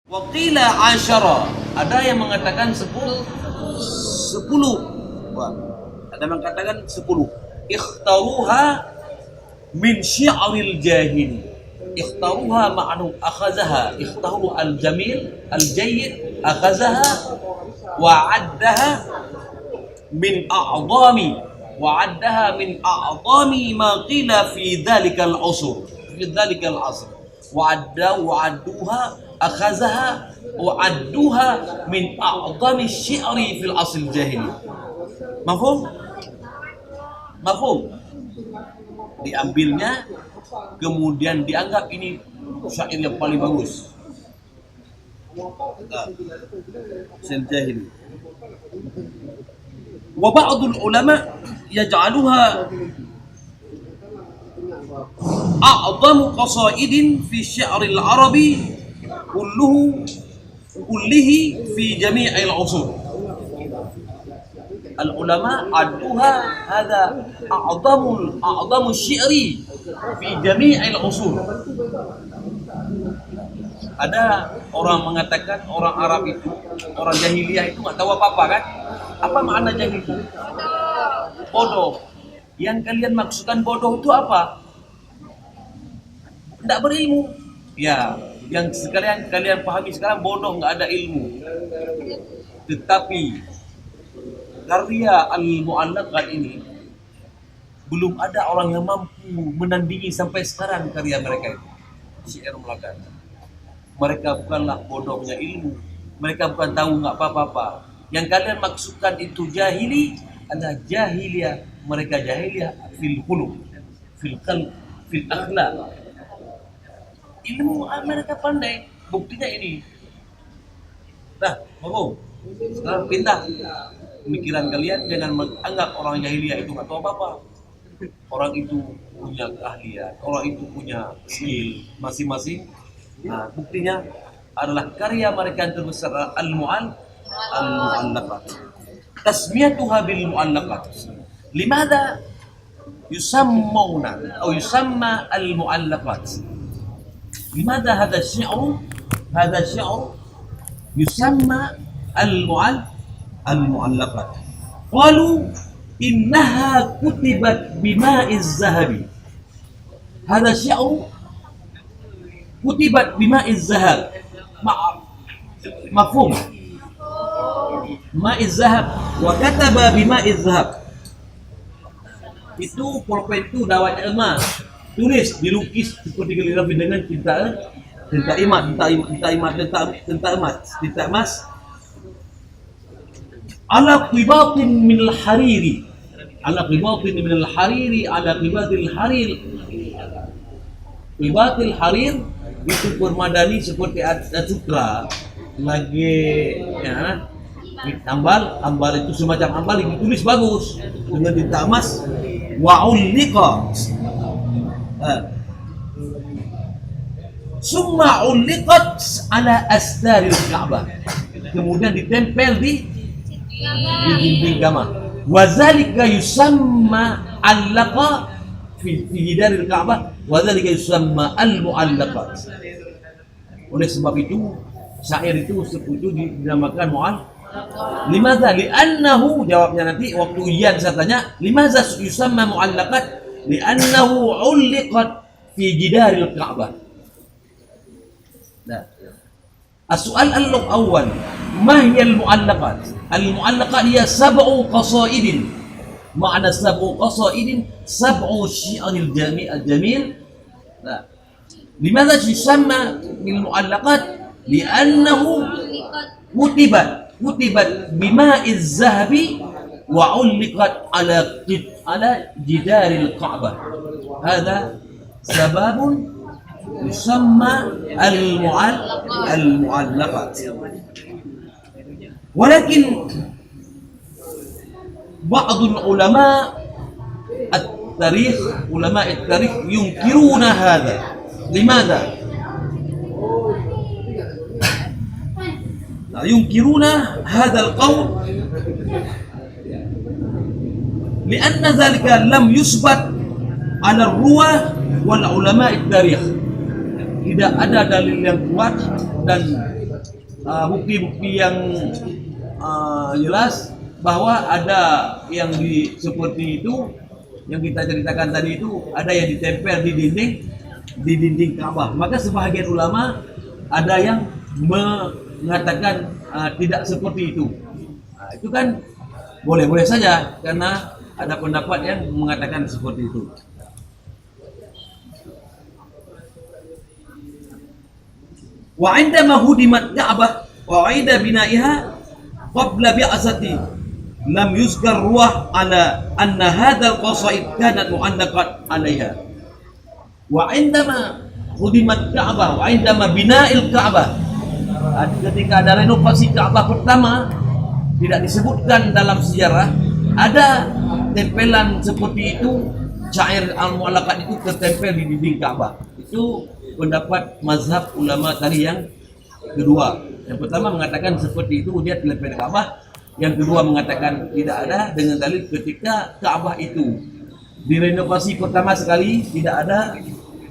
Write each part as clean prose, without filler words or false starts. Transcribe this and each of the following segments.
Waqila asyara, ada yang mengatakan 10. Ada yang mengatakan 10. Ikhtaruha min syi'ril jahili. Ikhtaruha ma'nu akhazaha. Ikhtaru al-jamil al-jayyid akhazaha wa 'addaha min a'dami ma qila fi dhalikal usur. Fi dhalikal asr. Wa'adduha akhazaha wa'adduha min a'dami syi'ri fil asl jahili. Mafhum? Diambilnya kemudian dianggap ini syair yang paling bagus. Syair jahili. Wa ba'dul ulama yaj'aluha a'zamu qasaidin fi syi'ril arabi kullihi fi jami'il usur. Al-ulama adduha hadha a'zamu syi'ri fi jami'il usur. Ada orang mengatakan orang Arab itu, orang jahiliyah itu enggak tahu apa-apa kan? Apa makna jahil itu? Bodoh. Yang kalian maksudkan bodoh itu apa? Tidak berilmu. Ya, yang sekalian kalian pahami sekarang bodoh, nggak ada ilmu. Tetapi karya al-mu'allaqat ini belum ada orang yang mampu menandingi sampai sekarang karya mereka itu. Syair Melakat. Mereka bukanlah bodohnya ilmu. Mereka bukan tahu nggak apa-apa. Yang kalian maksudkan itu jahili adalah jahiliyah. Mereka jahiliyah fil khuluq, fil qalb, fil akhlaq. Ilmu mereka pandai. Buktinya ini. Nah, mau sekarang pindah pemikiran kalian, jangan menganggap orang jahiliyah itu nggak tahu apa-apa. Orang itu punya keahlian, orang itu punya skill masing-masing. Nah, buktinya adalah karya mereka yang terbesar al-mu'allaqat. Tasmiyatuha bil mu'allaqat. Limadha yusammuna atau yusamma al-mu'allaqat? Limadha hadha syi'ru yusamma al-mu'allaqat? Qalu innaha kutibat bima'iz zahabi. Hadha syi'ru kutibat bima'iz zahab. Mafhum? Ma'iz zahab wa kataba bima'iz zahab. Itu pulpen itu dawat emas. Tulis, dilukis seperti kaligrafi dengan tinta emas. Ala qibatin min al-hariri. Ala qibatil harir. Qibatil harir itu permadani seperti sutra lagi ya, ambal itu semacam ambal yang ditulis bagus dengan tinta emas. Wa ulliqa summa ulliqat ala astaril Ka'bah, kemudian ditempel di dinding Ka'bah. Wa zalika yusamma allaqa fi jidaril Ka'bah wa zalika yusamma al-mu'allaqat. Oleh sebab itu syair itu dinamakan limadha? Li'annahu, jawabnya nanti waktu ujian saya tanya, limadha yusamma mu'allaqat? Li'annahu ulliqat fi jidaril Ka'bah. Nah, as-su'al al-awwal, ma hiya al-mu'allaqat? Al-mu'allaqat hiya sab'u qasaidin. Ma'na sab'u qasaidin sab'u syi'ril jamil. Nah, limadha yusamma bil mu'allaqat? Li'annahu kutibat bima'iz zahabi wa ulliqat ala jidaril Ka'bah. Hadha sababun yusamma al-mu'allaqat. Walakin ba'dul ulama at-tarikh yunkiruna hadha. Limadha? ينكرون هذا القول لأن ذلك لم يثبت على الرواه والعلماء التاريخ. Tidak ada dalil yang kuat dan bukti-bukti yang jelas bahwa ada yang seperti itu yang kita ceritakan tadi itu, ada yang ditempel di dinding Ka'bah. Maka sebahagian ulama ada yang mengatakan tidak seperti itu. Itu kan boleh-boleh saja, karena ada pendapat yang mengatakan seperti itu. Wa 'indama hudimat Ka'bah wa 'ida bina'iha qabla bi'asati lam yuzkar ruah ala anna hadzal qasaid kanat mu'allaqat 'alaiha. Wa 'indama hudimat Ka'bah wa 'indama bina'il Ka'bah, ketika ada renovasi Ka'bah pertama, tidak disebutkan dalam sejarah ada tempelan seperti itu, syair al-mu'allaqat itu tertempel di dinding Ka'bah. Itu pendapat mazhab ulama tadi yang kedua. Yang pertama mengatakan seperti itu, dia tertempel di Ka'bah. Yang kedua mengatakan tidak ada, dengan dalil ketika Ka'bah itu direnovasi pertama sekali tidak ada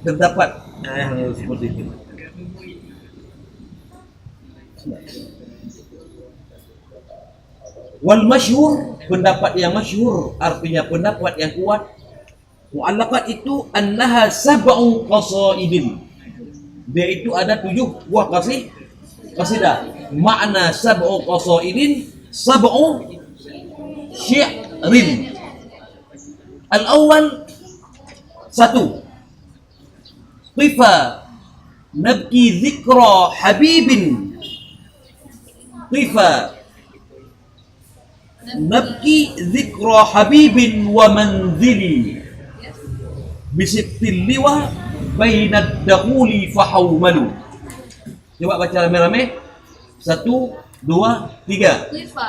terdapat seperti itu. Wal masyhur, pendapat yang masyhur artinya pendapat yang kuat, mu'allaqat itu annaha sab'u qasaidin, dia itu ada 7 buah qasidah. Makna sab'u qasaidin, sab'u syi'rin. Al-awwal, 1, qifa nabki dzikra habibin, qifa nabki dzikra habibin wa manzili bisittil liwa bainad dakhuli fahawmalu. Coba baca rame-rame. 1, 2, 3. Qifa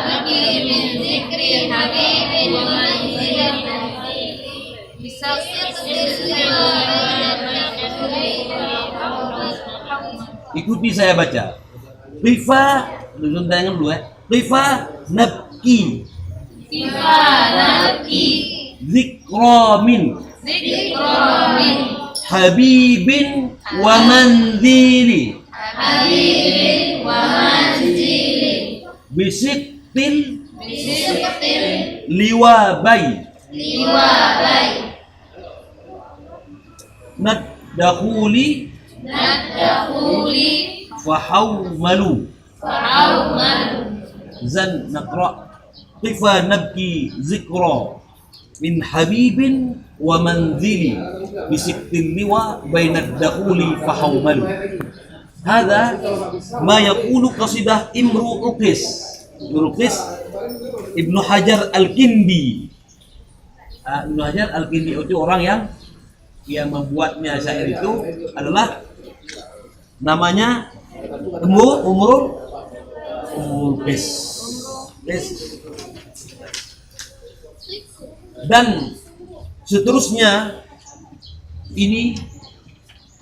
nabki min dzikri habibin wa manzili bisittil liwa. Ikuti saya baca. Qifa, tangan dulu Qifa nabki dzikra min habibin wa manzili bisittil liwabai naddakhuli fahawmalu. Zan naqra. Qifa nabki zikra min habibin wa manzili bisittil liwa bainad dakhuli fahawmalu. Hadha ma yaqulu qasidah Imru Qis Ibnu Hajar Al-Kindi. Ibnu Hajar Al-Kindi itu orang yang membuatnya syair itu adalah namanya Umrul Qis. Dan seterusnya ini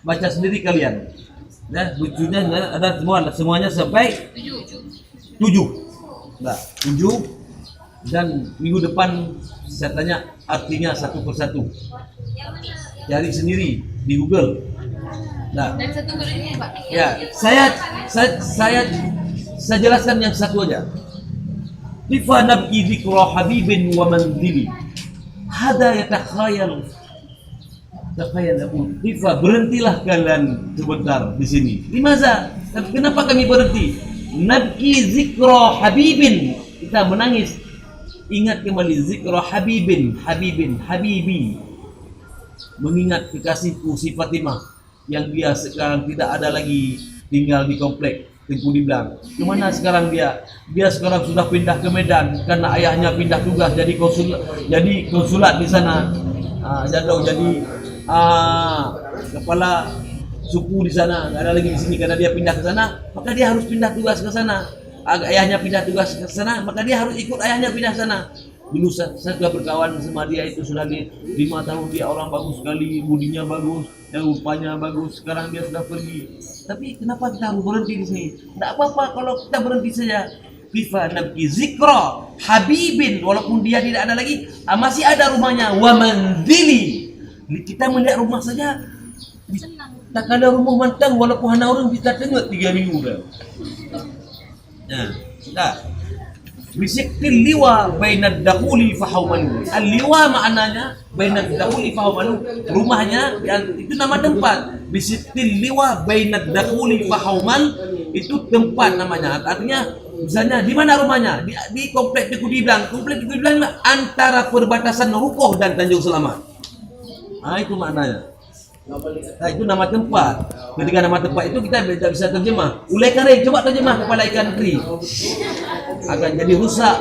baca sendiri kalian. Nah, lucunya ada semuanya sampai 7. Nah, 7. Dan minggu depan saya tanya artinya satu persatu. Cari sendiri di Google. Nah, Dan satu berikutnya Pak. ya, saya jelaskan yang satu aja. Qifa nabki dzikra habibin wa manzili. Hada yatakhayal. Qifa, berhentilah kalian sebentar di sini. Limaza? Kenapa kami berhenti? Nabki dzikra habibin. Kita menangis. Ingat kembali dzikra habibin, habibi. Mengingat kekasihku si Fatimah yang dia sekarang tidak ada lagi tinggal di komplek Tengku Diblang. Kemana sekarang dia? Dia sekarang sudah pindah ke Medan karena ayahnya pindah tugas jadi konsulat di sana. Jadi kepala suku di sana, nggak ada lagi di sini karena dia pindah ke sana. Maka dia harus pindah tugas ke sana. Ayahnya pindah tugas ke sana, maka dia harus ikut ayahnya pindah sana. Dulu saya sudah berkawan sama dia itu sudah 5 tahun, dia orang bagus sekali, budinya bagus, rupanya bagus. Sekarang dia sudah pergi. Tapi kenapa kita harus berhenti di sini? Tidak apa-apa kalau kita berhenti saja. Qifa nabki zikra habibin, walaupun dia tidak ada lagi, masih ada rumahnya. Wa manzili, kita melihat rumah saja Tak ada rumah mantang walaupun hana orang kita tengok 3 minggu dah. Dah. Bisikil liwa bainad dakhuli fahawmanu. Al-liwa maknanya bainad dakhuli fahawmanu. Rumahnya yang itu nama tempat. Bisikil liwa bainad dakhuli fahawman itu tempat namanya. Artinya misalnya di mana rumahnya? Di komplek Tuku Dibilang. Komplek Tuku Dibilang antara perbatasan Rukoh dan Tanjung Selamat. Itu maknanya. Itu nama tempat. Ketika nama tempat itu kita tidak bisa terjemah. Ulai kering, coba terjemah kepala ikan teri. Akan jadi rusak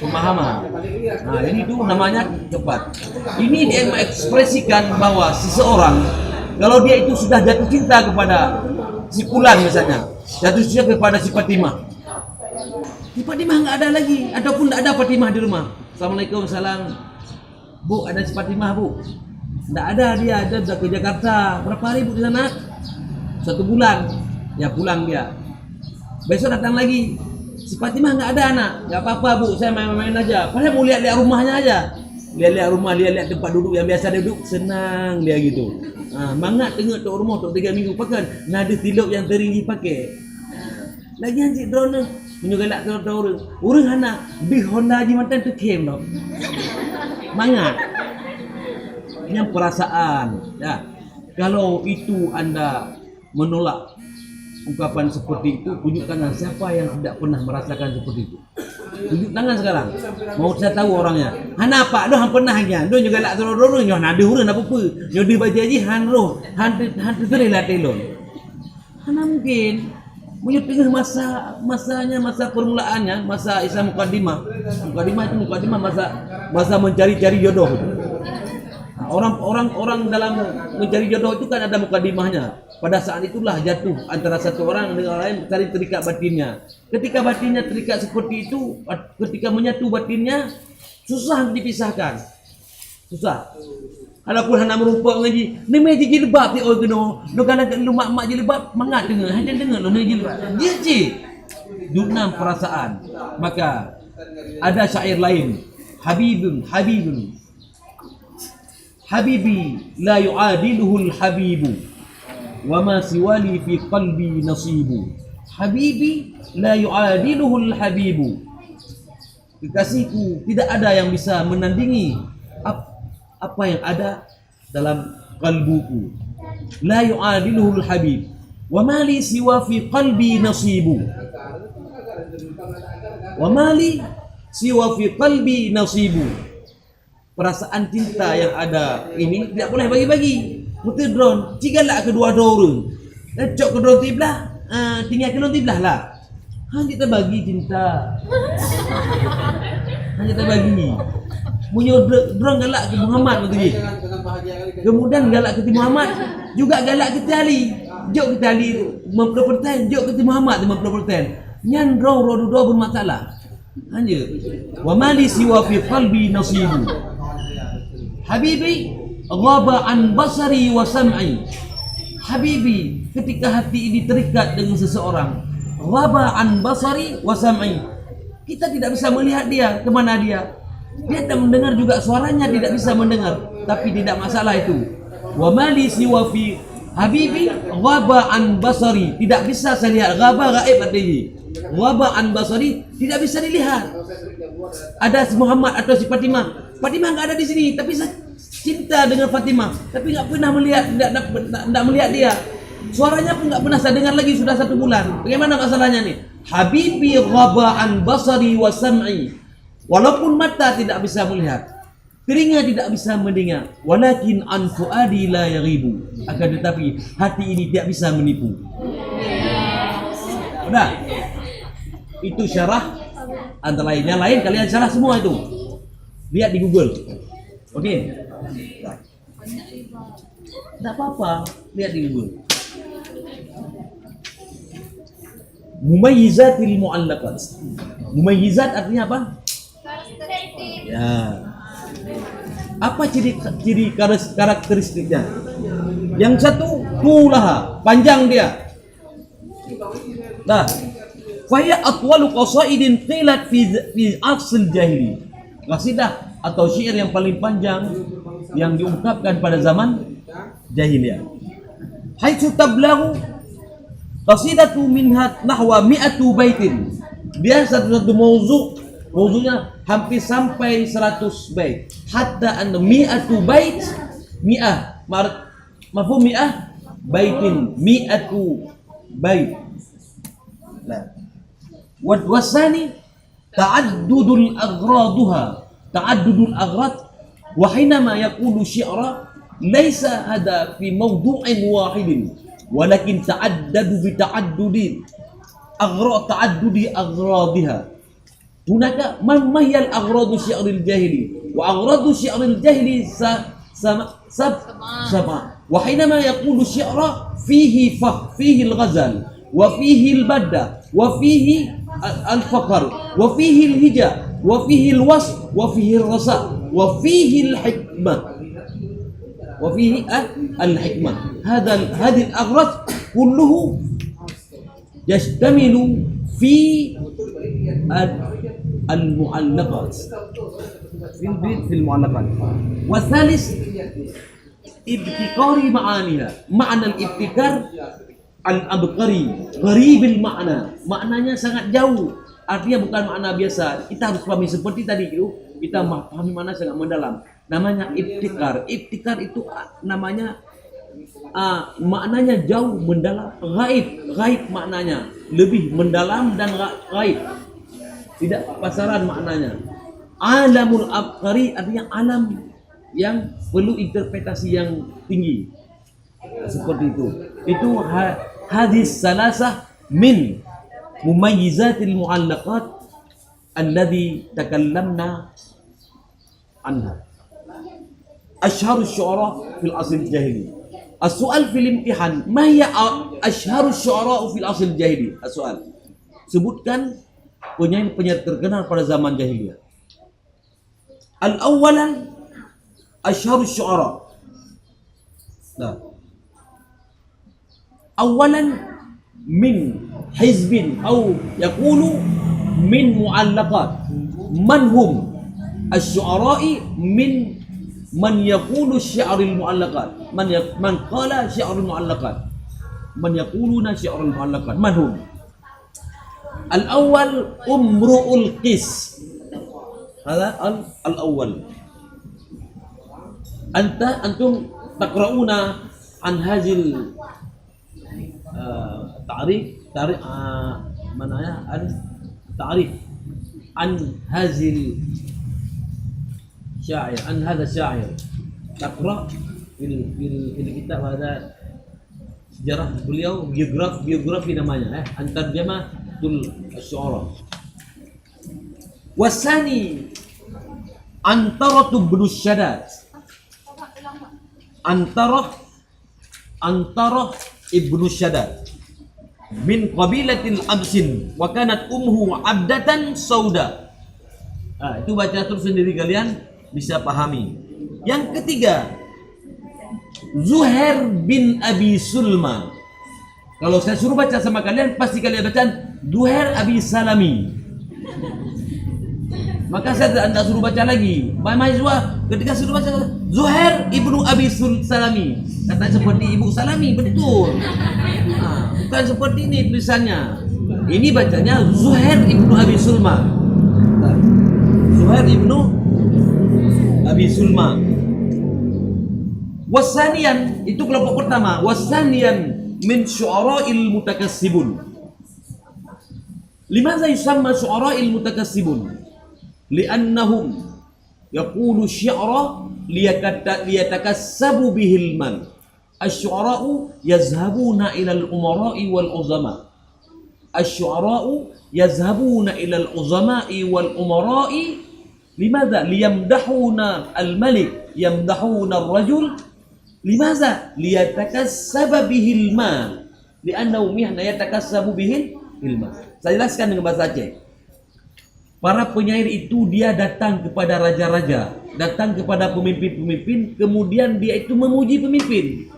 pemahaman. Jadi itu namanya tempat. Ini dia mengekspresikan bahwa seseorang kalau dia itu sudah jatuh cinta kepada si Fulan misalnya, jatuh cinta kepada si Fatimah. Si Fatimah nggak ada lagi, ataupun tidak ada Fatimah di rumah. Assalamualaikum, salam. Bu, ada si Fatimah, Bu? Tidak ada, dia ada ke Jakarta. Berapa hari Bu di sana? 1 bulan. Ya pulang dia. Besok datang lagi. Si Fatimah nggak ada anak. Nggak apa-apa Bu, saya main-main aja. Padahal mau lihat-lihat rumahnya aja. Lihat-lihat rumah, lihat-lihat tempat duduk yang biasa duduk. Senang dia gitu. Mangat tengok tok rumah tok 3 minggu pakai. Nada tiluk yang teringgi pakai. Lagi anjing drone menyogalak orang. Orang anak bi Honda haji mantan tu kem tau. Mangat. Yang perasaan, ya. Kalau itu anda menolak ungkapan seperti itu, tunjuk tangan. Siapa yang tidak pernah merasakan seperti itu? Tunjuk tangan sekarang. Mau saya tahu orangnya. Hana apa? Doh han pernah hanya. Doh juga lak teror-teror nyoh nada urang apa-apa. Nyoh di baca haji han roh, han terilah telon. Hana mungkin menyetengah masanya masa permulaannya, masa Islam Muqaddimah. Muqaddimah itu masa mencari-cari jodoh. Orang dalam mencari jodoh itu kan ada mukadimahnya. Pada saat itulah jatuh antara satu orang dengan orang lain cari terikat batinnya. Ketika batinnya terikat seperti itu, ketika menyatu batinnya, susah dipisahkan. Susah. Walaupun hana merupa ngaji, ni meji jilbab ti oi keno. No kana lu mak jilbab mangat dengar, hanya dengar lo ni jilbab. Jiji. Dunam perasaan. Maka ada syair lain. Habibun Habibi la yu'adiluhu al-habibu wa ma siwali fi qalbi nasibu. Habibi la yu'adiluhu al-habibu. Kekasihku tidak ada yang bisa menandingi apa yang ada dalam kalbuku. La yu'adiluhu al-habib wa ma li siwa fi qalbi nasibu. Wa ma li siwa fi qalbi nasibu. Perasaan cinta yang ada ini tidak boleh bagi-bagi. Mutu drone, cigalak kedua orang. Cok ke drone tiblah, tinggal ke drone tiblah lah. Hanya kita bagi cinta. Hanya kita bagi. Munyo drone galak ke Muhammad betul ni. Kemudian galak ke Muhammad, juga galak ke Ali. Jok ke Ali 50%, jok ke Muhammad 50%. Nyan drone rodu bermasalah. Hanya wa mali siwa fi qalbi nasibu. Habibi ghaba an basari wa sam'i. Habibi, ketika hati ini terikat dengan seseorang, ghaba an basari wa sam'i. Kita tidak bisa melihat dia, kemana dia. Dia tak mendengar juga suaranya, tidak bisa mendengar. Tapi tidak masalah itu. Wa mali siwa fi habibi ghaba an basari. Tidak bisa saya lihat. Ghaba gaib artinya. Ghaba an basari, tidak bisa dilihat. Ada si Muhammad atau si Fatimah. Fatimah enggak ada di sini, tapi saya cinta dengan Fatimah, tapi enggak pernah melihat, enggak melihat dia. Suaranya pun enggak pernah saya dengar lagi sudah 1 bulan. Bagaimana masalahnya nih? Habibi ghaba an basari wa sam'i. Walaupun mata tidak bisa melihat, telinga tidak bisa mendengar, walakin an fuadi la yaghibu. Akan tetapi hati ini tidak bisa menipu. Udah. Itu syarah antara lainnya lain kalian syarah semua itu. Lihat di Google. Okey. Tak apa-apa, lihat di Google. Mumayyizatil mu'allaqat. Mumayyizat artinya apa? Ya. Apa ciri karakteristiknya? Yang satu, tulaha, panjang dia. Nah, faya atwalu qasaidin qilat fi asl jahili. Qasidah atau syair yang paling panjang yang diungkapkan pada zaman jahiliyah. haitsu tablaghu qasidatu minha nahwa 100 baitin. Dia satu mauzunya hampir sampai 100 bait. Hatta an 100 bait, 100 mafhum 100 baitin, 100 bait. Nah, wasani ta'addudul aghrad wa hinama yaqulu syi'ra laysa hada fi mawdu'in wahidin walakin ta'addadu bi ta'addudi aghradiha. Hunaka ma hiya al-aghradu syi'ril jahili wa aghradu syi'ril jahili sama wa hinama yaqulu syi'ra fihi al-ghazal wa fihi al-badda wa fihi al-faqr wa fihi al-hija wa fihi al-wasf wa fihi al-rasa wa fihi al-hikmah wa fihi al-hikmah. Hadhihi al-aghrad kulluhu yashtamilu fi al-mu'allaqat fi al-mu'allaqat. Wa thalith ibtikari ma'aniha. Ma'na al-ibtikar al-abqari, qaribil makna. Maknanya sangat jauh. Artinya bukan makna biasa. Kita harus pahami seperti tadi itu. Kita pahami makna sangat mendalam. Namanya ibtikar. Ibtikar itu namanya maknanya jauh mendalam. Ghaib maknanya lebih mendalam dan ghaib. Tidak pasaran maknanya. Alamul abqari artinya alam yang perlu interpretasi yang tinggi. Seperti itu. Itu hadis salasah min mumayyizatil mu'allaqat alladhi takallamna anha. Ashharus syu'ara fil asl jahili. As-su'al fil imtihan, ma hiya ashharus syu'ara fil asl jahili? As-su'al. Sebutkan penyair-penyair terkenal pada zaman jahiliyah. Al-awwalan ashharus syu'ara. Nah. Awalan min hizbin atau yaqulu min mu'allaqat. Man hum asy-syu'ara'i min man yaqulu syi'rul mu'allaqat. Man qala syi'rul mu'allaqat. Man yaquluna syi'rul mu'allaqat. Man hum? Al-awwal Umru'ul Qis. Hada al-awwal. Antum taqra'una an hazil ta'rif mana ya ta'rif an hazil syair an hadha syair taqra fil kitab hada sejarah beliau biografi namanya an tarjamatul syu'ara. Wasani Antarah bin Shaddad. Antarah ibnu Shaddad min qabilatil Absin wa kanat ummuhu abdatan sauda. Itu baca terus sendiri, kalian bisa pahami. Yang ketiga Zuhair bin Abi Sulma. Kalau saya suruh baca sama kalian, pasti kalian baca Zuhair Abi Salami. Maka saya tidak suruh baca lagi. Mahasiswa ketika suruh baca Zuhair ibnu Abi Salami, kata seperti Ibu Salami, betul. Bukan seperti ini tulisannya. Ini bacanya Zuhair ibnu Abi Sulma. Zuhair ibnu Abi Sulma. Wasanian, itu kelompok pertama. Wasanian min syu'ara'il mutakassibun. Limadha yusamma syu'ara'il mutakassibun? Li'annahum yaqulu syi'ra liyatakassabu bihil mal. Asy-syu'ara'u yazhabuna ilal umara'i wal uzama. Asy-syu'ara'u yazhabuna ilal uzama'i wal umara'i. Limadha? Liyamdahuna al-malik, yamdahuna ar-rajul. Limadha? Liyatakassaba bihil mal. Li'annahu mihna yatakassabu bihil mal. Saya jelaskan dengan bahasa Aceh. Para penyair itu dia datang kepada raja-raja, datang kepada pemimpin-pemimpin, kemudian dia itu memuji pemimpin.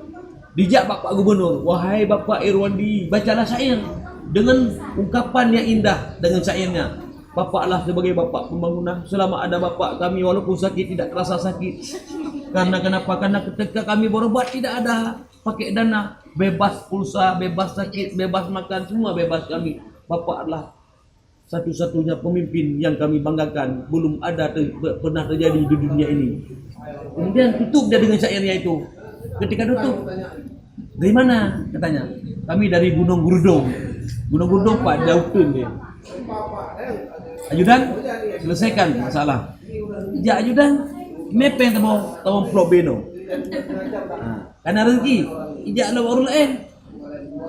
Dijak Bapak Gubernur, wahai Bapak Irwandi, bacalah syair dengan ungkapan yang indah dengan syairnya. Bapaklah sebagai bapak pembangunan, selama ada bapak kami walaupun sakit tidak terasa sakit. Karena kenapa? Karena ketika kami berobat tidak ada pakai dana, bebas pulsa, bebas sakit, bebas makan, semua bebas kami. Bapak adalah satu-satunya pemimpin yang kami banggakan. Belum ada pernah terjadi di dunia ini. Kemudian tutup dia dengan syairnya itu. Ketika tutup, dari mana? Katanya, kami dari Gunung Gurdung. Gunung Gurdung Pak Jautun dia. Ajudan, selesaikan masalah. Ya ajudan, mepeng tamo Pulau Beno. Karena rezeki, ijak lah baru lain.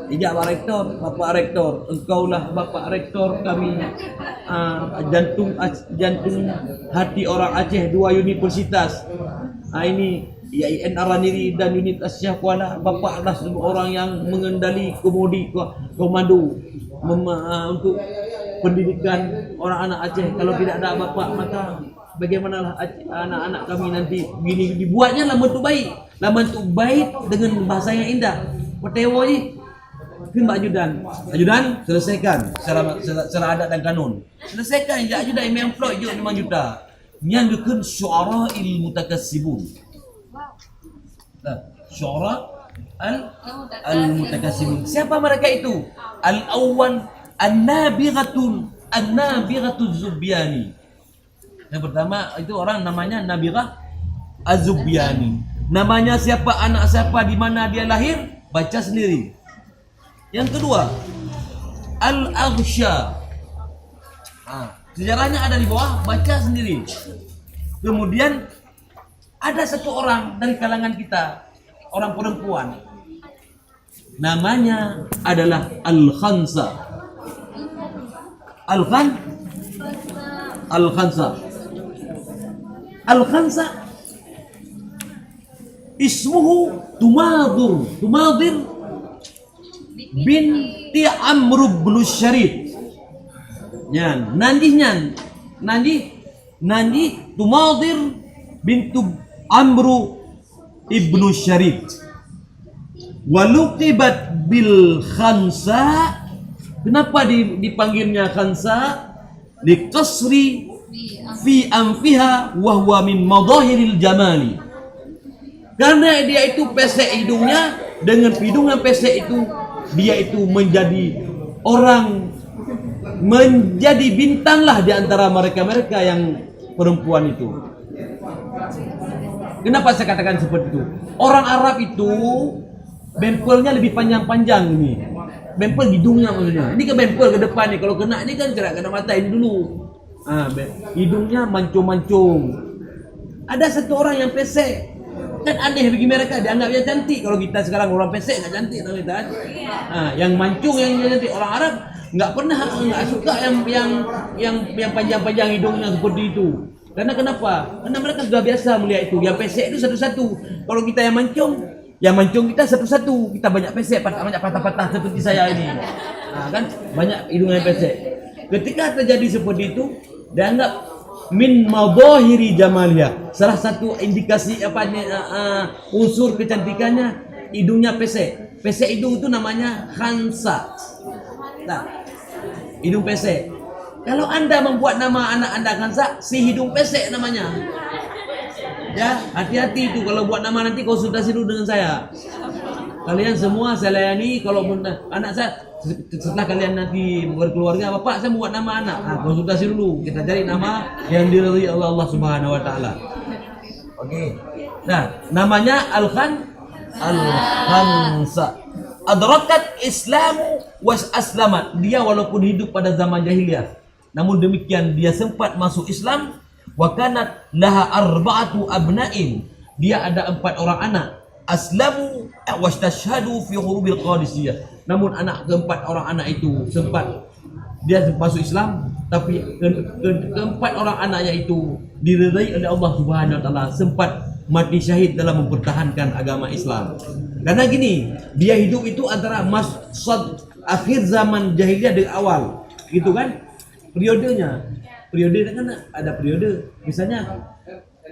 Ijak Pak Rektor, Bapak Rektor, engkaulah Bapak Rektor kami. Jantung hati orang Aceh, 2 universitas. Ini IAIN Araniri dan unit Asia Kuala. Bapak adalah orang yang mengendali komando untuk pendidikan orang anak Aceh. Kalau tidak ada Bapak, maka bagaimanalah anak-anak kami nanti begini. Dibuatnya laman tu baik dengan bahasa yang indah. Petewo ni Mbak Ajudan, selesaikan secara adat dan kanun. Selesaikan ya ajudan yang plot je 5 juta. Yang dukun syu'ara mutakassibun. Syu'ara al-mutakassibun. Siapa mereka itu? Al-awwal an-nabighatul Zubyani. Yang pertama itu orang namanya Nabirah Az-Zubyani. Namanya siapa, anak siapa, di mana dia lahir, baca sendiri. Yang kedua, Al-Aghsya. Sejarahnya ada di bawah, baca sendiri. Kemudian ada satu orang dari kalangan kita, orang perempuan. Namanya adalah Al-Khansa. Al-Khansa ismuhu Tumadir binti Amr bin Syarif. Nanti Tumadir bintu Amr ibn Syarif. Waluqibat bil Khansa. Kenapa dipanggilnya Khansa? Liqasri fi anfiha wa huwa min madahiril jamali. Karena dia itu pesek hidungnya, dengan hidungan pesek itu dia itu menjadi orang, menjadi bintang lah di antara mereka-mereka yang perempuan itu. Kenapa saya katakan seperti itu? Orang Arab itu bempelnya lebih panjang-panjang ini. Bempel hidungnya maksudnya. Ini ke bempel ke depan nih. Kalau kena ini kan kena mata ini dulu. Hidungnya mancung-mancung. Ada satu orang yang pesek. Kan aneh bagi mereka, dianggapnya cantik. Kalau kita sekarang orang pesek nggak cantik tahu kita. Yang mancung yang cantik. Orang Arab nggak suka yang panjang-panjang hidungnya seperti itu. Karena kenapa? Karena mereka sudah biasa melihat itu. Yang pesek itu satu-satu. Kalau kita yang mancung kita satu-satu. Kita banyak pesek, banyak patah-patah seperti saya ini. Kan banyak hidung yang pesek. Ketika terjadi seperti itu, dianggap min madahiri jamaliha. Salah satu indikasi unsur kecantikannya hidungnya pesek. Pesek hidung itu namanya Khansa. Hidung pesek. Kalau Anda membuat nama anak Anda Khansa, si hidung pesek namanya. Ya, hati-hati itu kalau buat nama, nanti konsultasi dulu dengan saya. Kalian semua saya layani. Kalau anak saya, setelah kalian nanti berkeluarga, Bapak saya buat nama anak. Konsultasi dulu. Kita cari nama yang diridhai Allah Subhanahu wa taala. Oke. Nah, namanya Al-Khansa. Adrakat Islamu was aslamat. Dia walaupun hidup pada zaman jahiliyah, namun demikian dia sempat masuk Islam. Wa kanat laha arba'atu abna'in. Dia ada 4 orang anak. Aslamu wastashhadu fi hurubil Qadisiyah. Namun anak keempat orang anak itu sempat dia masuk Islam, tapi keempat orang anaknya itu diridai oleh Allah Subhanahu wa taala, sempat mati syahid dalam mempertahankan agama Islam. Karena gini, dia hidup itu antara akhir zaman jahiliyah dengan awal, gitu kan? Periode kan ada periode, misalnya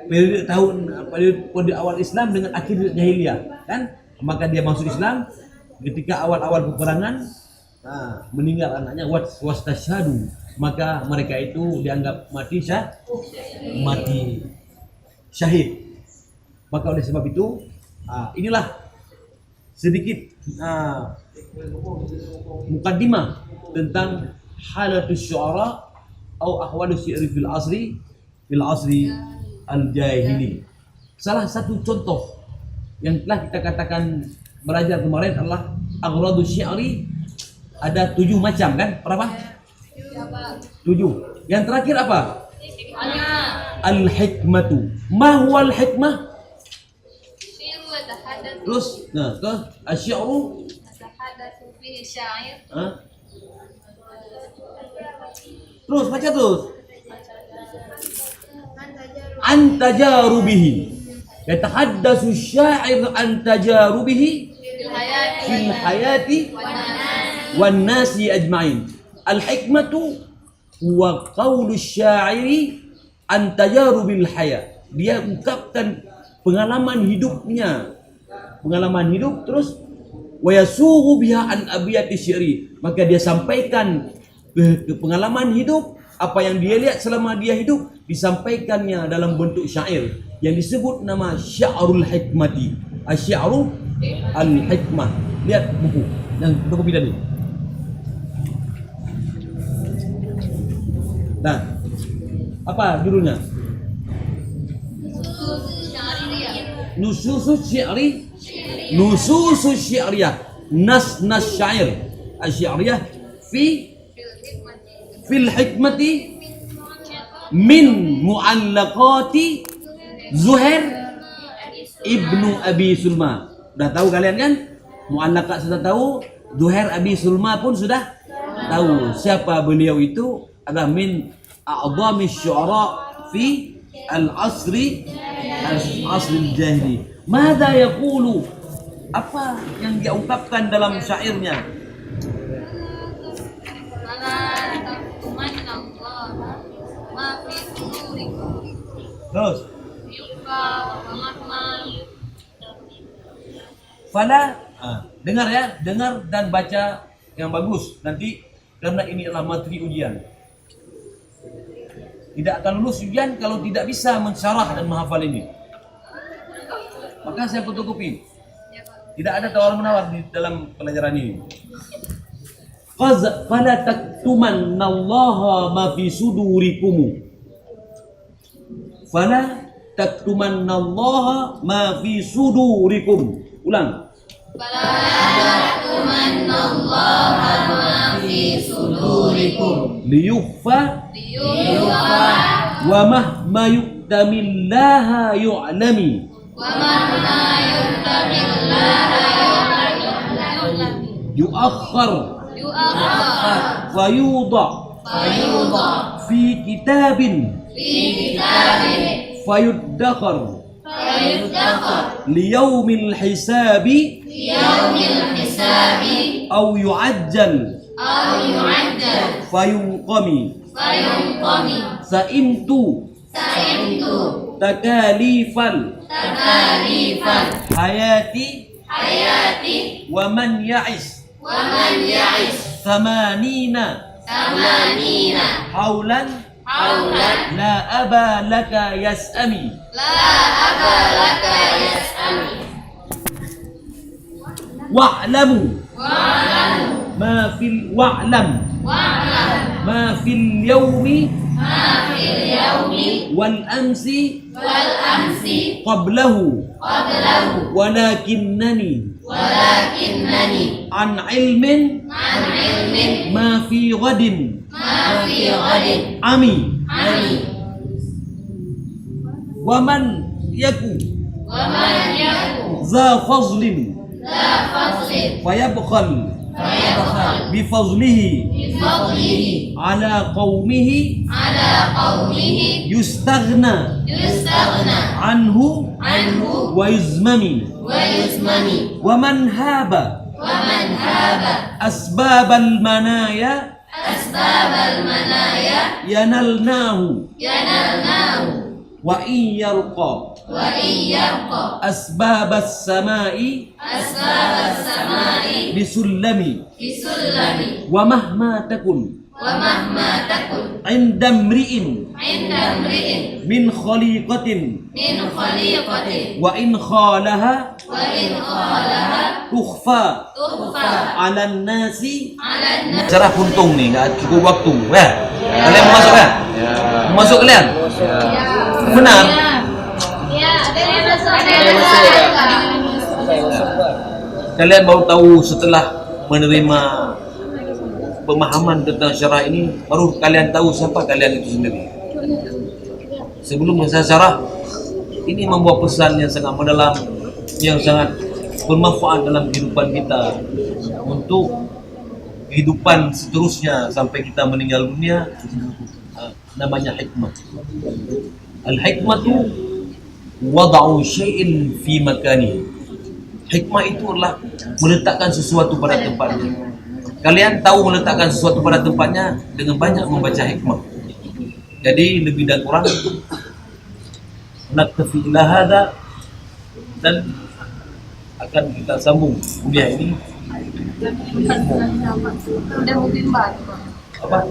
periode awal Islam dengan akhir jahiliyah, kan? Maka dia masuk Islam ketika awal-awal peperangan, meninggal anaknya wastashhadu, maka mereka itu dianggap mati syahid. Maka oleh sebab itu, inilah sedikit mukaddimah tentang halatus syu'ara atau ahwalus syi'ri fil asri al-jahili. Salah satu contoh yang telah kita katakan belajar kemarin adalah agradus syi'ri ada 7 macam kan? Berapa? 7. Yang terakhir apa? Al-hikmatu. Ma huwa al-hikmah? Terus, ke asy-syi'ru terus baca terus. An tajarubihi. Yatahaddatsu asy-sya'ir an tajarubihi fil hayati wan nasi ajma'in. Al-hikmatu huwa qaulu asy-sya'iri an tajarubil hayat. Dia ungkapkan pengalaman hidupnya. Pengalaman hidup terus wa yasughu biha an abiyati syi'ri. Maka dia sampaikan ke pengalaman hidup apa yang dia lihat selama dia hidup disampaikannya dalam bentuk syair yang disebut nama sya'rul hikmati. Asy-sya'ru al-hikmah. Lihat buku yang buku tadi. Nah, apa judulnya? Nususus syi'ri, nususus syi'riyah, nas syair asy-syi'riyah fil hikmati min mu'allaqati Zuhair ibnu Abi Sulma. Sudah tahu kalian kan? Mu'allaqat sudah tahu, Zuhair Abi Sulma pun sudah tahu. Siapa beliau itu? Adalah min a'dhami syu'ara fi al-asri al-jahili. Mada yaqulu? Apa yang dia ungkapkan dalam syairnya? Terus. Fala, dengar ya, dengar dan baca yang bagus nanti karena ini adalah materi ujian. Tidak akan lulus ujian kalau tidak bisa mensyarah dan menghafal ini. Maka saya fotokopi. Tidak ada tawar-menawar di dalam pelajaran ini. Fala taktumannallaha ma fi sudurikum. Fala taktumannallaha ma fi sudurikum. Ulang. Fala taktumannallaha ma fi sudurikum. Liyukhfa wa mahma yuktamillaha yu'lami. Wa mahma yuktamillaha yu'lami. Yu'akhkhar fayudha fi kitabin fayuddakhar liyaumil hisabi aw yu'ajjal fayunqami sa'imtu takalifal hayati wa man ya'is thamanina haulan la aba laka yas'ami. Wa'lamu ma fil yawmi wal amsi qablahu walakinnani an ilmin ma fi ghadin ami. Waman yaku za fazlin fayabkhal bifazlihi ala qaumihi yustaghna anhu wa yuzmami. Waman haba asbabal manaya yanalnahu wa in yarqa asbabas samai bisullami. Wa mahma takun inda mri'in min khaliqatin wa in khalaha wa in qalaha tukhfa tukhfa 'alan nasi. 'ala Cara puntung ni enggak cukup waktu ya. Kalian mau masuk ya? Mau masuk kalian? Benar. Ya, ada Kalian baru tahu setelah menerima pemahaman tentang syarah ini, baru kalian tahu siapa kalian itu sendiri. Sebelum saya syarah, ini membawa pesan yang sangat mendalam, yang sangat bermanfaat dalam kehidupan kita untuk kehidupan seterusnya sampai kita meninggal dunia. Namanya hikmah. Al-hikmatu wada'u syai'in fi makani. Hikmah itu adalah meletakkan sesuatu pada tempatnya. Kalian tahu meletakkan sesuatu pada tempatnya dengan banyak membaca hikmah. Jadi lebih dan kurang naktafi ila hada, dan akan kita sambung kuliah ini. Udah mungkin Apa?